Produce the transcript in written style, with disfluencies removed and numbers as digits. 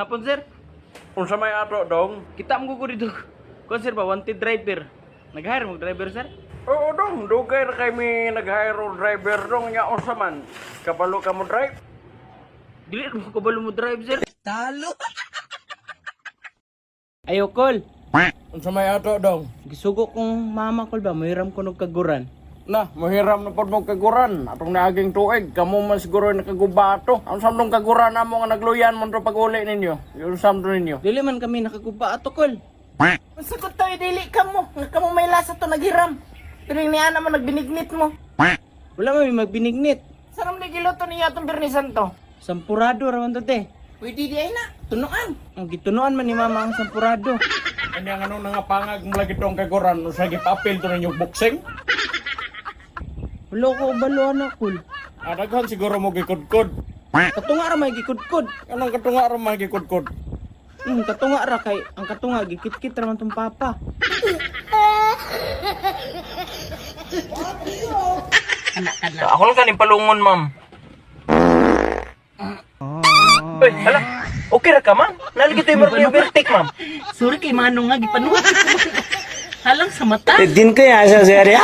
Hapon sir, Unsa may ato dong? kita mo ko dito. Kung sir ba, wanted driver. Nag-hire mo driver sir? Oo dong, dugay ra kami nag-hire og driver dong nya unsa man. Kabalo ka mo drive? Dili mo ko balo mo drive sir. Talo. Ayo call. Unsa may ato dong? Gisugo kong mama call ba, mahiram ko ng kaguran. Na, mahiram na pod mo kaguran. Atong naaging tuig, kamo man siguro nakagubato. Ang samdong kaguran namo nga nagluyan mo ro pag-uli ninyo. Yung samdo ninyo. Dili man kami nakaguba ato call. Sagot tayo, dili ka mo. Nga ka mo may lasa to naghiram. Pero yung niya naman nagbinignit mo. Wala man may magbinignit. Saan mo nagiluto niya itong birnisan to? Sampurado raman to te. Pwede di ay na, tunuan. Ang gitunuan man ni mama ang sampurado. Kanya nga nung nangapangag mo lagi tong kaguran, usa gipapil to ninyo boxing. Wala ko balo na call. Daghan siguro mo gikudkod. Katunga ra may gikudkod. Anong katunga ra man gikudkod? Katunga ra kay ang katunga gikit-kit raman tong papa. Ako lang kaning palungon, ma'am. Uy, hala. Okay ra ka, ma'am? Nalagi tayo marami yung vertic, ma'am. Sorry kay Manong nga, gipanuwa. Halang sa mata. Din kaya siya, sir.